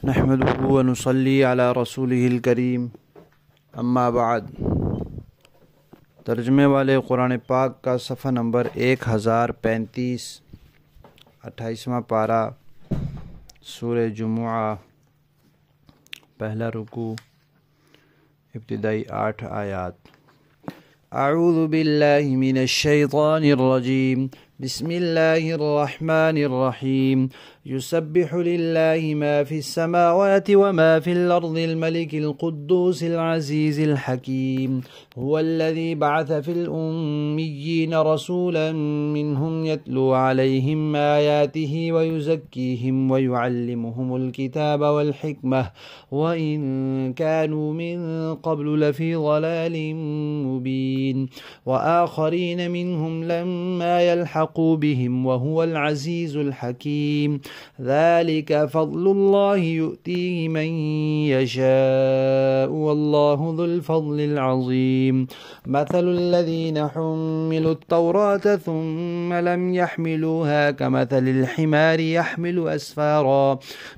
نحمده ونصلي على رسوله الکریم اما بعد۔ ترجمے والے قرآن پاک کا صفحہ نمبر 1035، 28واں پارہ، سورہ جمعہ، پہلا رکوع، ابتدائی 8 آیات۔ اعوذ باللہ من الشیطان الرجیم، بسم اللہ الرحمن الرحیم۔ يسبح لله ما في السماوات وما في الأرض الملك القدوس العزيز الحكيم، هو الذي بعث في الأميين رسولا منهم يتلو عليهم آياته ويزكيهم ويعلمهم الكتاب والحكمة وإن كانوا من قبل لفي ضلال مبين، وآخرين منهم لما يلحقوا بهم وهو العزيز الحكيم، ذلك فضل الله يؤتيه من يشاء والله ذو الفضل العظيم، مثل الذين حملوا التوراة ثم لم يحملوها كمثل الحمار يحمل أسفارا،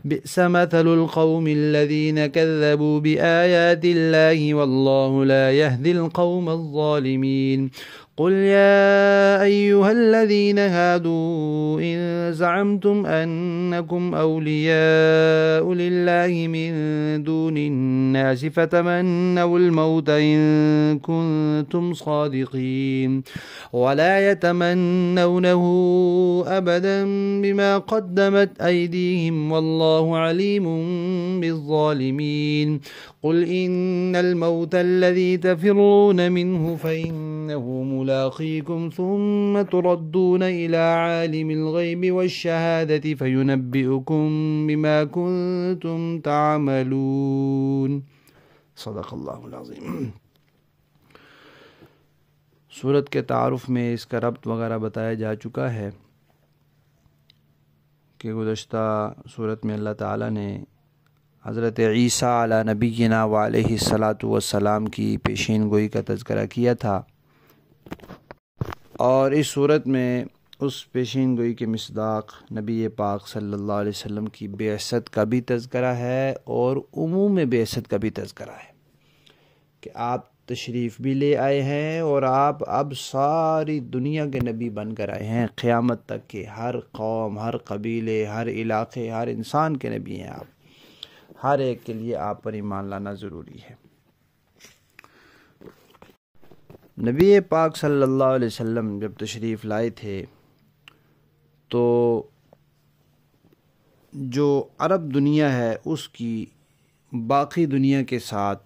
بئس مثل القوم الذين كذبوا بآيات الله والله لا يهدي القوم الظالمين۔ قل يا أيها الذين هادوا إن زعمتم أنكم أولياء لله من دون الناس فتمنوا الموت إن كنتم صادقين ولا يتمنونه أبدا بما قدمت أيديهم والله عليم بالظالمين۔ قل إن الموت الذي تفرون منه فإنه ملاقيكم ثم تردون إلى عالم الغيب والشهادة فينبئكم بما كنتم تعملون۔ صدق اللہ العظیم۔ سورت کے تعارف میں اس کا ربط وغیرہ بتایا جا چکا ہے کہ گزشتہ سورت میں اللہ تعالیٰ نے حضرت عیسیٰ علی نبینا و علیہ الصلاۃ والسلام کی پیشین گوئی کا تذکرہ کیا تھا، اور اس صورت میں اس پیشین گوئی کے مصداق نبی پاک صلی اللہ علیہ وسلم کی بعثت کا بھی تذکرہ ہے اور عموم بعثت کا بھی تذکرہ ہے کہ آپ تشریف بھی لے آئے ہیں اور آپ اب ساری دنیا کے نبی بن کر آئے ہیں، قیامت تک کے ہر قوم، ہر قبیلے، ہر علاقے، ہر انسان کے نبی ہیں آپ، ہر ایک کے لیے آپ پر ایمان لانا ضروری ہے۔ نبی پاک صلی اللہ علیہ وسلم جب تشریف لائے تھے تو جو عرب دنیا ہے اس کی باقی دنیا کے ساتھ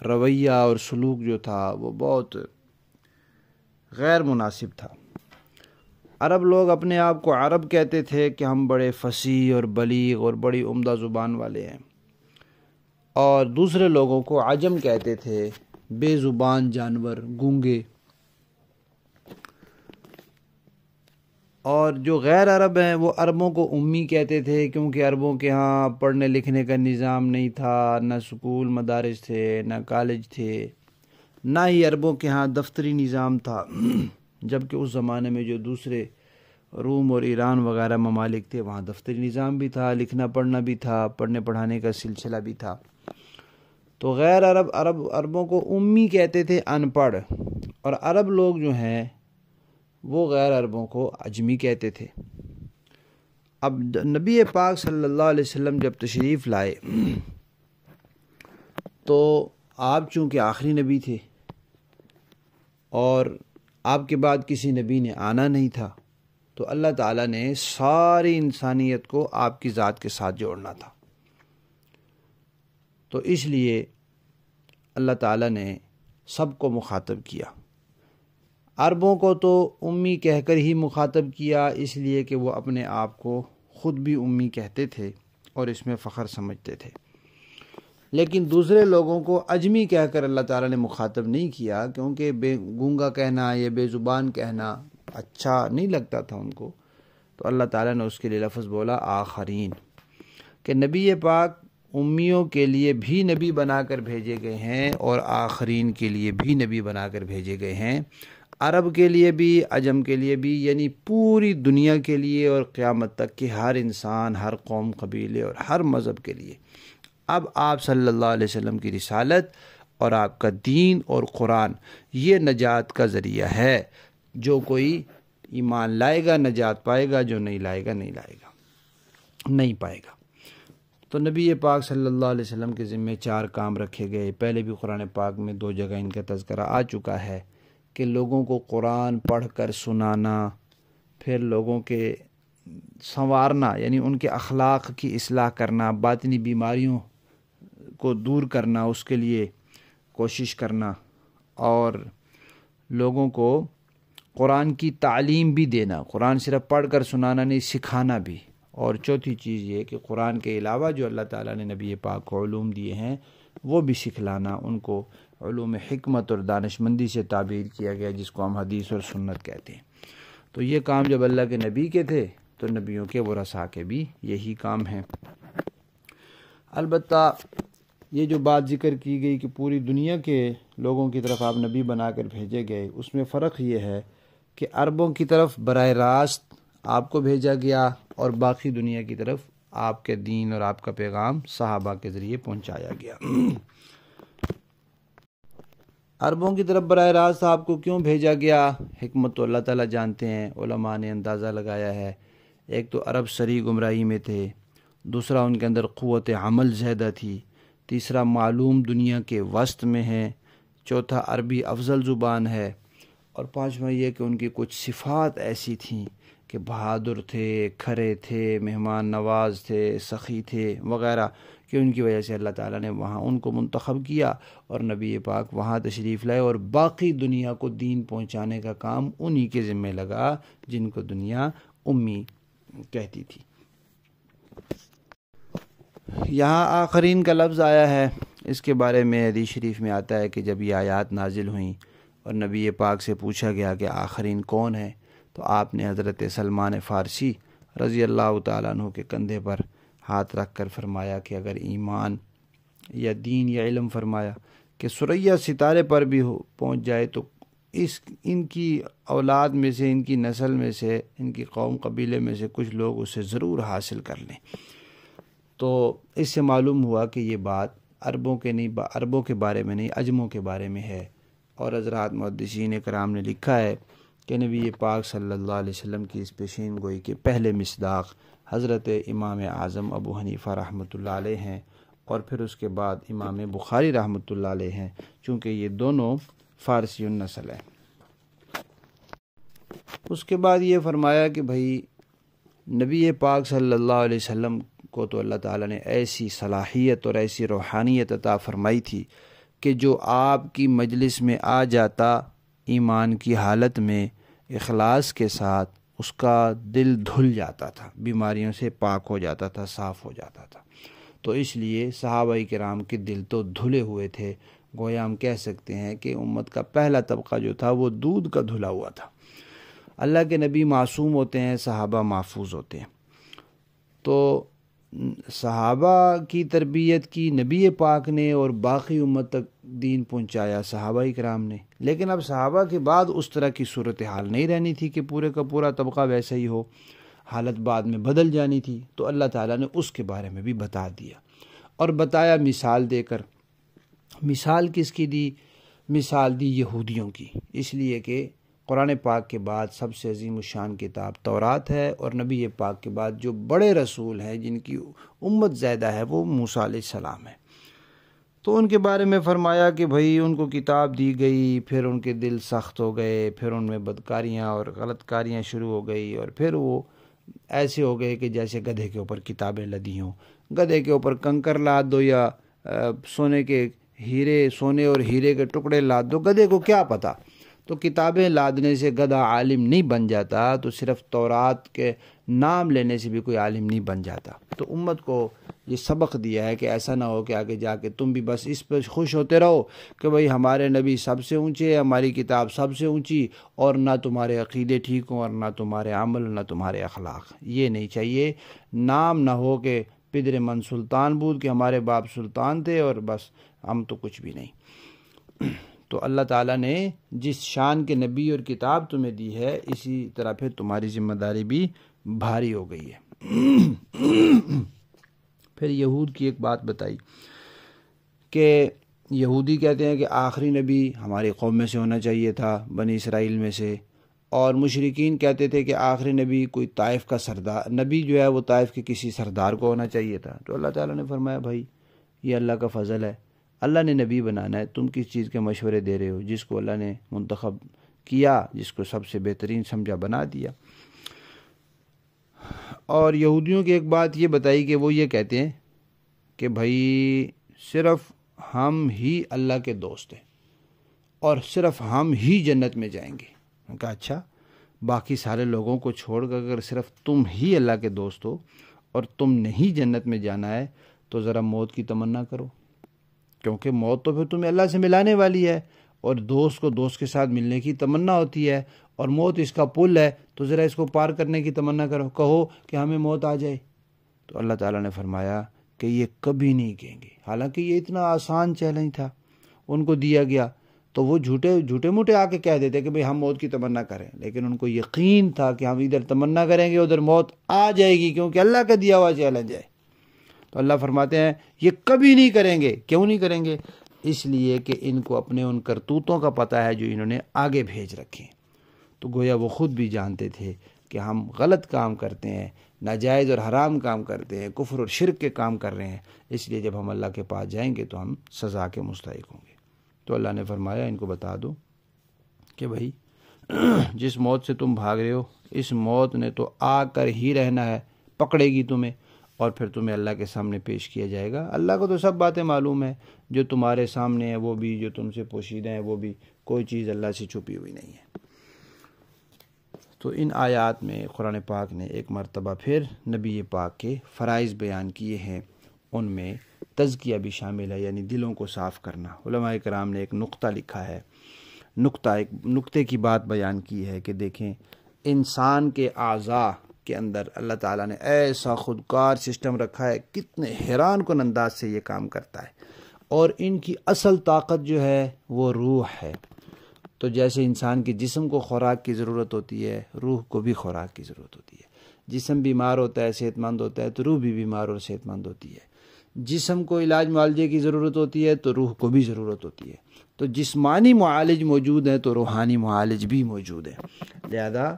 رویہ اور سلوک جو تھا وہ بہت غیر مناسب تھا۔ عرب لوگ اپنے آپ کو عرب کہتے تھے کہ ہم بڑے فصیح اور بلیغ اور بڑی عمدہ زبان والے ہیں، اور دوسرے لوگوں کو عجم کہتے تھے، بے زبان جانور، گونگے۔ اور جو غیر عرب ہیں وہ عربوں کو امی کہتے تھے، کیونکہ عربوں کے ہاں پڑھنے لکھنے کا نظام نہیں تھا، نہ سکول مدارس تھے، نہ کالج تھے، نہ ہی عربوں کے ہاں دفتری نظام تھا، جبکہ اس زمانے میں جو دوسرے روم اور ایران وغیرہ ممالک تھے وہاں دفتری نظام بھی تھا، لکھنا پڑھنا بھی تھا، پڑھنے پڑھانے کا سلسلہ بھی تھا۔ تو غیر عربوں کو امی کہتے تھے، ان پڑھ، اور عرب لوگ جو ہیں وہ غیر عربوں کو عجمی کہتے تھے۔ اب نبی پاک صلی اللہ علیہ وسلم جب تشریف لائے تو آپ چونکہ آخری نبی تھے اور آپ کے بعد کسی نبی نے آنا نہیں تھا، تو اللہ تعالیٰ نے ساری انسانیت کو آپ کی ذات کے ساتھ جوڑنا تھا، تو اس لیے اللہ تعالیٰ نے سب کو مخاطب کیا۔ عربوں کو تو امی کہہ کر ہی مخاطب کیا، اس لیے کہ وہ اپنے آپ کو خود بھی امی کہتے تھے اور اس میں فخر سمجھتے تھے، لیکن دوسرے لوگوں کو عجمی کہہ کر اللہ تعالیٰ نے مخاطب نہیں کیا، کیونکہ گونگا کہنا یا بے زبان کہنا اچھا نہیں لگتا تھا ان کو، تو اللہ تعالیٰ نے اس کے لیے لفظ بولا آخرین، کہ نبی پاک امیوں کے لیے بھی نبی بنا کر بھیجے گئے ہیں اور آخرین کے لیے بھی نبی بنا کر بھیجے گئے ہیں۔ عرب کے لیے بھی عجم کے لیے بھی، یعنی پوری دنیا کے لیے اور قیامت تک کے ہر انسان، ہر قوم قبیلے اور ہر مذہب کے لیے اب آپ صلی اللہ علیہ وسلم کی رسالت اور آپ کا دین اور قرآن یہ نجات کا ذریعہ ہے۔ جو کوئی ایمان لائے گا نجات پائے گا، جو نہیں لائے گا نہیں پائے گا۔ تو نبی پاک صلی اللہ علیہ وسلم کے ذمہ 4 کام رکھے گئے۔ پہلے بھی قرآن پاک میں 2 جگہ ان کا تذکرہ آ چکا ہے کہ لوگوں کو قرآن پڑھ کر سنانا، پھر لوگوں کے سنوارنا، یعنی ان کے اخلاق کی اصلاح کرنا، باطنی بیماریوں کو دور کرنا، اس کے لیے کوشش کرنا، اور لوگوں کو قرآن کی تعلیم بھی دینا، قرآن صرف پڑھ کر سنانا نہیں، سکھانا بھی۔ اور چوتھی چیز یہ کہ قرآن کے علاوہ جو اللہ تعالیٰ نے نبی پاک کو علوم دیے ہیں وہ بھی سکھلانا، ان کو علوم حکمت اور دانشمندی سے تعبیر کیا گیا، جس کو ہم حدیث اور سنت کہتے ہیں۔ تو یہ کام جب اللہ کے نبی کے تھے تو نبیوں کے ورثاء کے بھی یہی کام ہیں۔ البتہ یہ جو بات ذکر کی گئی کہ پوری دنیا کے لوگوں کی طرف آپ نبی بنا کر بھیجے گئے، اس میں فرق یہ ہے کہ عربوں کی طرف براہ راست آپ کو بھیجا گیا اور باقی دنیا کی طرف آپ کے دین اور آپ کا پیغام صحابہ کے ذریعے پہنچایا گیا۔ عربوں کی طرف براہ راست آپ کو کیوں بھیجا گیا؟ حکمت تو اللہ تعالیٰ جانتے ہیں، علماء نے اندازہ لگایا ہے۔ ایک تو عرب سری گمراہی میں تھے، دوسرا ان کے اندر قوت عمل زیادہ تھی، تیسرا معلوم دنیا کے وسط میں ہے، چوتھا عربی افضل زبان ہے، اور پانچواں یہ کہ ان کی کچھ صفات ایسی تھیں کہ بہادر تھے، کھرے تھے، مہمان نواز تھے، سخی تھے وغیرہ، کہ ان کی وجہ سے اللہ تعالیٰ نے وہاں ان کو منتخب کیا اور نبی پاک وہاں تشریف لائے، اور باقی دنیا کو دین پہنچانے کا کام انہی کے ذمہ لگا جن کو دنیا امی کہتی تھی۔ یہاں آخرین کا لفظ آیا ہے، اس کے بارے میں حدیث شریف میں آتا ہے کہ جب یہ آیات نازل ہوئیں اور نبی پاک سے پوچھا گیا کہ آخرین کون ہے، تو آپ نے حضرت سلمان فارسی رضی اللہ تعالیٰ عنہ کے کندھے پر ہاتھ رکھ کر فرمایا کہ اگر ایمان یا دین یا علم، فرمایا کہ ثریا ستارے پر بھی پہنچ جائے تو ان کی اولاد میں سے، ان کی نسل میں سے، ان کی قوم قبیلے میں سے کچھ لوگ اسے ضرور حاصل کر لیں۔ تو اس سے معلوم ہوا کہ یہ بات عربوں کے بارے میں نہیں، عجموں کے بارے میں ہے۔ اور حضرات محدثین کرام نے لکھا ہے کہ نبی پاک صلی اللہ علیہ وسلم کی اس پیشین گوئی کے پہلے مصداق حضرت امام اعظم ابو حنیفہ رحمۃ اللہ علیہ ہیں، اور پھر اس کے بعد امام بخاری رحمۃ اللہ علیہ ہیں، چونکہ یہ دونوں فارسی النسل ہیں۔ اس کے بعد یہ فرمایا کہ بھائی نبی پاک صلی اللہ علیہ وسلم کو تو اللہ تعالیٰ نے ایسی صلاحیت اور ایسی روحانیت عطا فرمائی تھی کہ جو آپ کی مجلس میں آ جاتا ایمان کی حالت میں اخلاص کے ساتھ، اس کا دل دھل جاتا تھا، بیماریوں سے پاک ہو جاتا تھا، صاف ہو جاتا تھا۔ تو اس لیے صحابہ کرام کے دل تو دھلے ہوئے تھے، گویا ہم کہہ سکتے ہیں کہ امت کا پہلا طبقہ جو تھا وہ دودھ کا دھلا ہوا تھا۔ اللہ کے نبی معصوم ہوتے ہیں، صحابہ محفوظ ہوتے ہیں۔ تو صحابہ کی تربیت کی نبی پاک نے اور باقی امت تک دین پہنچایا صحابہ کرام نے، لیکن اب صحابہ کے بعد اس طرح کی صورتحال نہیں رہنی تھی کہ پورے کا پورا طبقہ ویسا ہی ہو، حالت بعد میں بدل جانی تھی۔ تو اللہ تعالیٰ نے اس کے بارے میں بھی بتا دیا، اور بتایا مثال دے کر۔ مثال کس کی دی؟ مثال دی یہودیوں کی، اس لیے کہ قرآن پاک کے بعد سب سے عظیم الشان کتاب تورات ہے، اور نبی پاک کے بعد جو بڑے رسول ہیں جن کی امت زیادہ ہے وہ موسیٰ علیہ السلام ہے۔ تو ان کے بارے میں فرمایا کہ بھئی ان کو کتاب دی گئی، پھر ان کے دل سخت ہو گئے، پھر ان میں بدکاریاں اور غلط کاریاں شروع ہو گئی، اور پھر وہ ایسے ہو گئے کہ جیسے گدھے کے اوپر کتابیں لدی ہوں۔ گدھے کے اوپر کنکر لاد دو یا سونے اور ہیرے کے ٹکڑے لاد دو، گدھے کو کیا پتہ؟ تو کتابیں لادنے سے گدھا عالم نہیں بن جاتا، تو صرف تورات کے نام لینے سے بھی کوئی عالم نہیں بن جاتا۔ تو امت کو یہ سبق دیا ہے کہ ایسا نہ ہو کہ آگے جا کے تم بھی بس اس پہ خوش ہوتے رہو کہ بھئی ہمارے نبی سب سے اونچے، ہماری کتاب سب سے اونچی، اور نہ تمہارے عقیدے ٹھیک ہوں، اور نہ تمہارے عمل، نہ تمہارے اخلاق۔ یہ نہیں چاہیے۔ نام نہ ہو کہ پدر من سلطان بود، کہ ہمارے باپ سلطان تھے اور بس ہم تو کچھ بھی نہیں۔ تو اللہ تعالیٰ نے جس شان کے نبی اور کتاب تمہیں دی ہے اسی طرح پھر تمہاری ذمہ داری بھی بھاری ہو گئی ہے۔ پھر یہود کی ایک بات بتائی کہ یہودی کہتے ہیں کہ آخری نبی ہماری قوم میں سے ہونا چاہیے تھا، بنی اسرائیل میں سے، اور مشرکین کہتے تھے کہ آخری نبی کوئی طائف کا سردار نبی جو ہے وہ طائف کے کسی سردار کو ہونا چاہیے تھا۔ تو اللہ تعالیٰ نے فرمایا بھائی یہ اللہ کا فضل ہے، اللہ نے نبی بنانا ہے، تم کس چیز کے مشورے دے رہے ہو؟ جس کو اللہ نے منتخب کیا، جس کو سب سے بہترین سمجھا، بنا دیا۔ اور یہودیوں کی ایک بات یہ بتائی کہ وہ یہ کہتے ہیں کہ بھائی صرف ہم ہی اللہ کے دوست ہیں اور صرف ہم ہی جنت میں جائیں گے۔ میں نے کہا اچھا، باقی سارے لوگوں کو چھوڑ کر اگر صرف تم ہی اللہ کے دوست ہو اور تم نہیں جنت میں جانا ہے تو ذرا موت کی تمنا کرو، کیونکہ موت تو پھر تمہیں اللہ سے ملانے والی ہے، اور دوست کو دوست کے ساتھ ملنے کی تمنا ہوتی ہے، اور موت اس کا پل ہے، تو ذرا اس کو پار کرنے کی تمنا کرو، کہو کہ ہمیں موت آ جائے۔ تو اللہ تعالیٰ نے فرمایا کہ یہ کبھی نہیں کہیں گے، حالانکہ یہ اتنا آسان چیلنج تھا ان کو دیا گیا، تو وہ جھوٹے موٹے آ کے کہہ دیتے کہ بھئی ہم موت کی تمنا کریں، لیکن ان کو یقین تھا کہ ہم ادھر تمنا کریں گے ادھر موت آ جائے گی، کیونکہ اللہ کا دیا ہوا چیلنج ہے۔ تو اللہ فرماتے ہیں یہ کبھی نہیں کریں گے۔ کیوں نہیں کریں گے؟ اس لیے کہ ان کو اپنے ان کرتوتوں کا پتہ ہے جو انہوں نے آگے بھیج رکھے۔ تو گویا وہ خود بھی جانتے تھے کہ ہم غلط کام کرتے ہیں، ناجائز اور حرام کام کرتے ہیں، کفر اور شرک کے کام کر رہے ہیں، اس لیے جب ہم اللہ کے پاس جائیں گے تو ہم سزا کے مستحق ہوں گے۔ تو اللہ نے فرمایا ان کو بتا دو کہ بھائی جس موت سے تم بھاگ رہے ہو اس موت نے تو آ کر ہی رہنا ہے، پکڑے گی تمہیں، اور پھر تمہیں اللہ کے سامنے پیش کیا جائے گا۔ اللہ کو تو سب باتیں معلوم ہیں، جو تمہارے سامنے ہیں وہ بھی، جو تم سے پوشیدہ ہیں وہ بھی، کوئی چیز اللہ سے چھپی ہوئی نہیں ہے۔ تو ان آیات میں قرآن پاک نے ایک مرتبہ پھر نبی پاک کے فرائض بیان کیے ہیں، ان میں تزکیہ بھی شامل ہے، یعنی دلوں کو صاف کرنا۔ علماء کرام نے ایک نقطہ لکھا ہے، ایک نقطے کی بات بیان کی ہے کہ دیکھیں انسان کے اعضاء کے اندر اللہ تعالیٰ نے ایسا خودکار سسٹم رکھا ہے، کتنے حیران کن انداز سے یہ کام کرتا ہے، اور ان کی اصل طاقت جو ہے وہ روح ہے۔ تو جیسے انسان کے جسم کو خوراک کی ضرورت ہوتی ہے، روح کو بھی خوراک کی ضرورت ہوتی ہے۔ جسم بیمار ہوتا ہے، صحت مند ہوتا ہے، تو روح بھی بیمار اور صحت مند ہوتی ہے۔ جسم کو علاج معالجے کی ضرورت ہوتی ہے تو روح کو بھی ضرورت ہوتی ہے۔ تو جسمانی معالج موجود ہیں تو روحانی معالج بھی موجود ہے۔ لہذا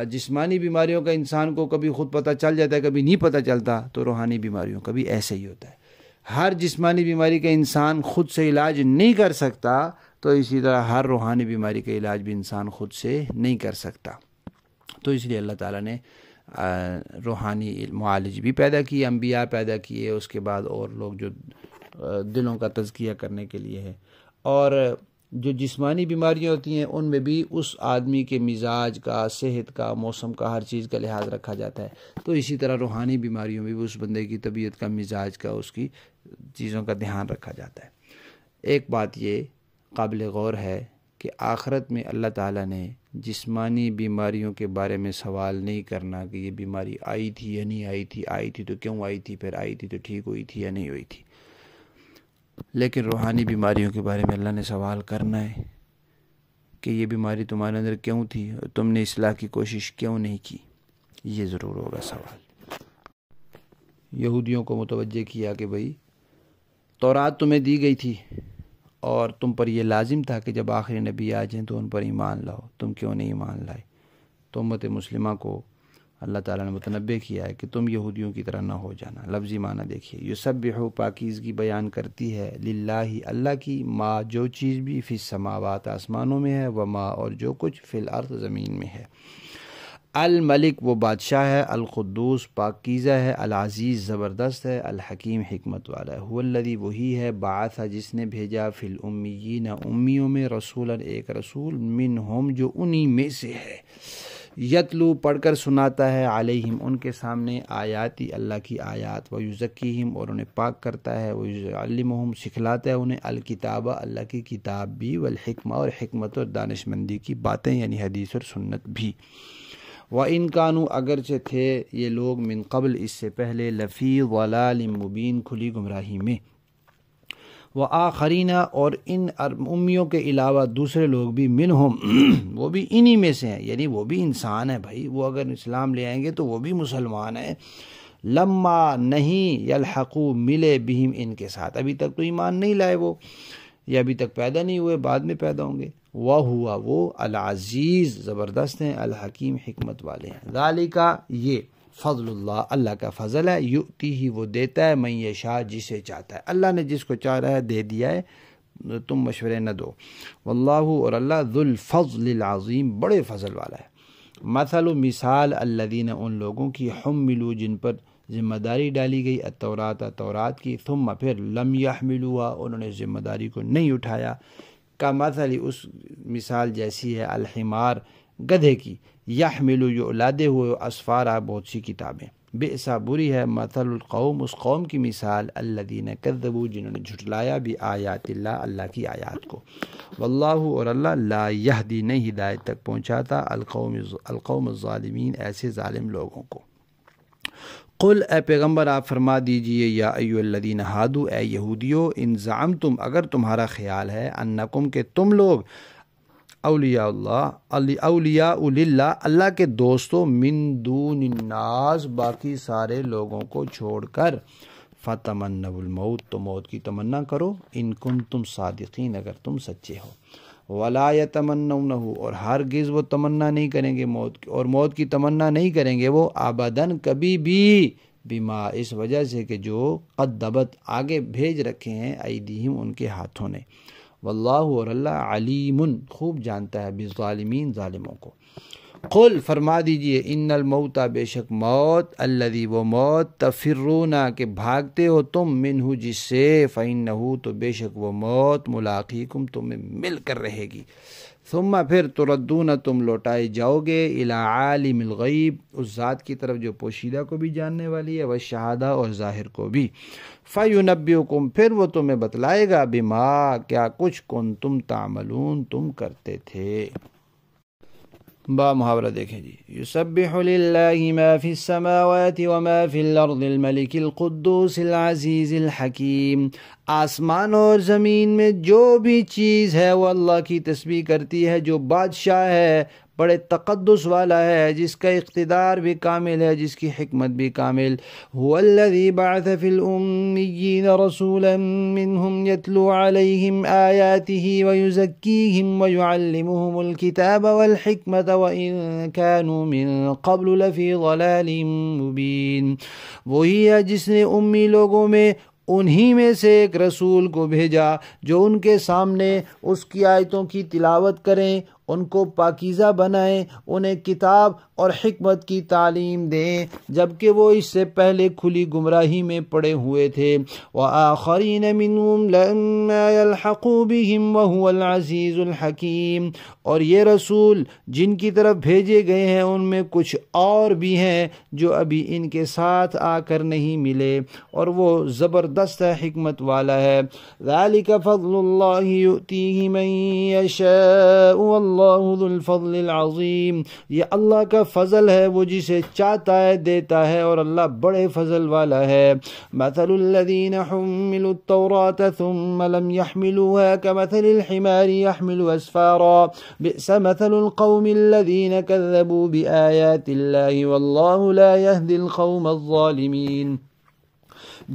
جسمانی بیماریوں کا انسان کو کبھی خود پتہ چل جاتا ہے، کبھی نہیں پتہ چلتا، تو روحانی بیماریوں کا بھی ایسے ہی ہوتا ہے۔ ہر جسمانی بیماری کا انسان خود سے علاج نہیں کر سکتا، تو اسی طرح ہر روحانی بیماری کا علاج بھی انسان خود سے نہیں کر سکتا۔ تو اس لیے اللہ تعالیٰ نے روحانی معالج بھی پیدا کیے، انبیاء پیدا کیے، اس کے بعد اور لوگ جو دلوں کا تزکیہ کرنے کے لیے ہے، اور جو جسمانی بیماریاں ہوتی ہیں ان میں بھی اس آدمی کے مزاج کا، صحت کا، موسم کا، ہر چیز کا لحاظ رکھا جاتا ہے۔ تو اسی طرح روحانی بیماریوں میں بھی اس بندے کی طبیعت کا، مزاج کا، اس کی چیزوں کا دھیان رکھا جاتا ہے۔ ایک بات یہ قابل غور ہے کہ آخرت میں اللہ تعالیٰ نے جسمانی بیماریوں کے بارے میں سوال نہیں کرنا کہ یہ بیماری آئی تھی یا نہیں آئی تھی، آئی تھی تو کیوں آئی تھی، پھر آئی تھی تو ٹھیک ہوئی تھی یا نہیں ہوئی تھی، لیکن روحانی بیماریوں کے بارے میں اللہ نے سوال کرنا ہے کہ یہ بیماری تمہارے اندر کیوں تھی، تم نے اصلاح کی کوشش کیوں نہیں کی، یہ ضرور ہوگا سوال۔ یہودیوں کو متوجہ کیا کہ بھئی تورات تمہیں دی گئی تھی اور تم پر یہ لازم تھا کہ جب آخری نبی آ جائیں تو ان پر ایمان لاؤ، تم کیوں نہیں ایمان لائے؟ تو امت مسلمہ کو اللہ تعالیٰ نے متنبہ کیا ہے کہ تم یہودیوں کی طرح نہ ہو جانا۔ لفظی معنی دیکھیے، یسبح پاکیزگی بیان کرتی ہے، للہ اللہ کی، ما جو چیز بھی فی السماوات آسمانوں میں ہے، وما اور جو کچھ فی الارض زمین میں ہے، الملک وہ بادشاہ ہے، القدوس پاکیزہ ہے، العزیز زبردست ہے، الحکیم حکمت والا ہے، هو الذی وہی ہے، بعث جس نے بھیجا فی الامیین امیوں میں، رسولا ایک رسول، منہم جو انہی میں سے ہے، یتلو پڑھ کر سناتا ہے، علیہم ان کے سامنے، آیاتی اللہ کی آیات، ویزکیہم اور انہیں پاک کرتا ہے، ویعلمہم سکھلاتا ہے انہیں، الکتابہ اللہ کی کتاب بھی، والحکمہ اور حکمت اور دانش مندی کی باتیں یعنی حدیث اور سنت بھی، وَإِن كَانُوا اگرچہ تھے یہ لوگ من قبل اس سے پہلے، لفی ضلال مبین کھلی گمراہی میں، وآخرین اور ان امیوں کے علاوہ دوسرے لوگ بھی منہم وہ بھی انہی میں سے ہیں، یعنی وہ بھی انسان ہیں بھائی، وہ اگر اسلام لے آئیں گے تو وہ بھی مسلمان ہیں، لما نہیں یلحقو ملے بہم ان کے ساتھ، ابھی تک تو ایمان نہیں لائے وہ، یا ابھی تک پیدا نہیں ہوئے، بعد میں پیدا ہوں گے، وَهُوَ وہ العزیز زبردست ہیں، الحکیم حکمت والے ہیں، ذالک یہ فضل اللہ اللہ کا فضل ہے، یؤتی ہی وہ دیتا ہے من یشاء جسے چاہتا ہے، اللہ نے جس کو چاہ رہا ہے دے دیا ہے، تم مشورے نہ دو، واللہ اور اللہ ذو الفضل العظیم بڑے فضل والا ہے۔ مثل مثال الذین ان لوگوں کی حملوا جن پر ذمہ داری ڈالی گئی التورات تورات کی، ثم پھر لم یحملوها انہوں نے ذمہ داری کو نہیں اٹھایا، کا مثل اس مثال جیسی ہے الحمار گدھے کی، یحملو جو لادے ہوئے اسفارا بہت سی کتابیں، بئسا بری ہے مثل القوم اس قوم کی مثال الذین کذبوا جنہوں نے جھٹلایا بآیات اللہ اللہ کی آیات کو، واللہ اور اللہ لا یہدی نہیں ہدایت تک پہنچاتا القوم الظالمین ایسے ظالم لوگوں کو۔ قل اے پیغمبر آپ فرما دیجئے یا ایھا الذین ہادو اے یہودیو ان زعمتم اگر تمہارا خیال ہے انکم کہ تم لوگ اولیاء للہ اللہ کے دوستوں من دون الناس باقی سارے لوگوں کو چھوڑ کر، فتمنوا الموت تو موت کی تمنا کرو، ان کنتم صادقین اگر تم سچے ہو، ولا یتمنونہ اور ہرگز وہ تمنا نہیں کریں گے موت کی، اور موت کی تمنا نہیں کریں گے وہ ابداً کبھی بھی، بما اس وجہ سے کہ جو قدبت آگے بھیج رکھے ہیں ایدیہم ان کے ہاتھوں نے، واللہ اور اللہ علیم خوب جانتا ہے بالظالمین ظالموں کو۔ قل فرما دیجئے ان الموت بے شک موت، الذی وہ موت، تفرون کہ بھاگتے ہو تم منہ جس سے، فإنہ تو بے شک وہ موت، ملاقیکم تمہیں مل کر رہے گی، ثم پھر تردون تم لوٹائے جاؤ گے الی عالم الغیب اس ذات کی طرف جو پوشیدہ کو بھی جاننے والی ہے، والشہادہ اور ظاہر کو بھی، فینبئکم پھر وہ تمہیں بتلائے گا، بما کیا کچھ کنتم تعملون تم کرتے تھے۔ با محاورہ دیکھیں جی، یسبح للہ ما فی السماوات وما فی الارض الملک القدوس العزیز الحکیم، آسمان اور زمین میں جو بھی چیز ہے وہ اللہ کی تسبیح کرتی ہے، جو بادشاہ ہے بڑے تقدس والا ہے، جس کا اقتدار بھی کامل ہے، جس کی حکمت بھی کامل، هو الذی بعث فی الامیین رسولا منہم یتلو علیہم آیاتہ ویزکیہم ویعلمہم الکتاب والحکمت وإن كانوا من قبل لفی ضلال مبین، وہی ہے جس نے امی لوگوں میں انہی میں سے ایک رسول کو بھیجا جو ان کے سامنے اس کی آیتوں کی تلاوت کریں، ان کو پاکیزہ بنائیں، انہیں کتاب اور حکمت کی تعلیم دیں، جبکہ وہ اس سے پہلے کھلی گمراہی میں پڑے ہوئے تھے، وآخرین منہم لما یلحقوا بہم وہو العزیز الحکیم، اور یہ رسول جن کی طرف بھیجے گئے ہیں ان میں کچھ اور بھی ہیں جو ابھی ان کے ساتھ آ کر نہیں ملے، اور وہ زبردست حکمت والا ہے، ذالک فضل اللہ یؤتیہ من یشاء واللہ ذو الفضل العظیم، یہ اللہ کا فضل ہے وہ جسے چاہتا ہے دیتا ہے، اور اللہ بڑے فضل والا ہے۔ مثل الذین حملوا التوراة ثم لم يحملوها كمثل الحمار يحمل اسفارا بئس مثل القوم الذین كذبوا بآیات اللہ واللہ لا يهدی القوم الظالمین،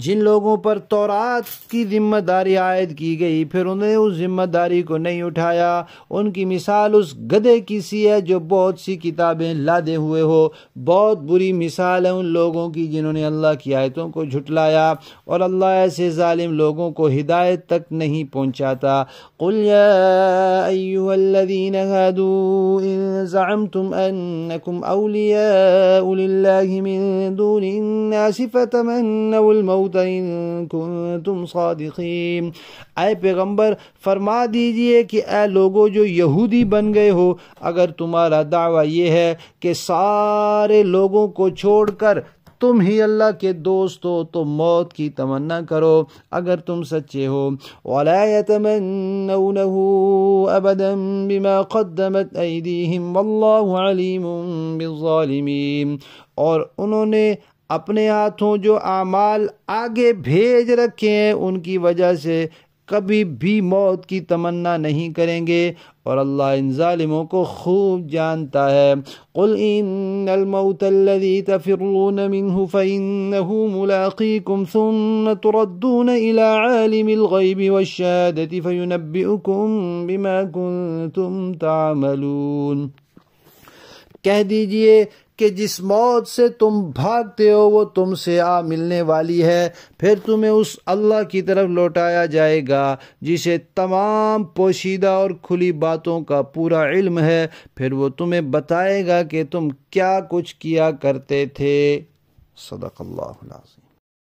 جن لوگوں پر تورات کی ذمہ داری عائد کی گئی پھر انہیں اس ذمہ داری کو نہیں اٹھایا، ان کی مثال اس گدھے کی سی ہے جو بہت سی کتابیں لادے ہوئے ہو، بہت بری مثال ہے ان لوگوں کی جنہوں نے اللہ کی آیتوں کو جھٹلایا، اور اللہ ایسے ظالم لوگوں کو ہدایت تک نہیں پہنچاتا۔ قل یا ایھا الذین ھادوا ان زعمتم انکم اولیاء للہ من دون الناس فتمنوا الموت ان کنتم صادقین، اے پیغمبر فرما دیجئے کہ اے لوگو جو یہودی بن گئے ہو، اگر تمہارا دعویٰ یہ ہے کہ سارے لوگوں کو چھوڑ کر تم ہی اللہ کے دوست ہو تو موت کی تمنا کرو اگر تم سچے ہو، وَلَا يَتَمَنَّوْنَهُ أَبَدًا بِمَا قَدَّمَتْ أَيْدِيهِمْ وَاللَّهُ عَلِيمٌ بِالظَّالِمِينَ، اور انہوں نے اپنے ہاتھوں جو اعمال آگے بھیج رکھے ہیں ان کی وجہ سے کبھی بھی موت کی تمنا نہیں کریں گے، اور اللہ ان ظالموں کو خوب جانتا ہے۔ قل ان الموت الذي تفرون منه فإنه ملاقيكم ثم تردون إلى عالم الغيب والشهادة فينبئكم بما كنتم تعملون۔ کہہ دیجئے کہ جس موت سے تم بھاگتے ہو وہ تم سے آ ملنے والی ہے، پھر تمہیں اس اللہ کی طرف لوٹایا جائے گا جسے تمام پوشیدہ اور کھلی باتوں کا پورا علم ہے، پھر وہ تمہیں بتائے گا کہ تم کیا کچھ کیا کرتے تھے۔ صدق اللہ العظیم۔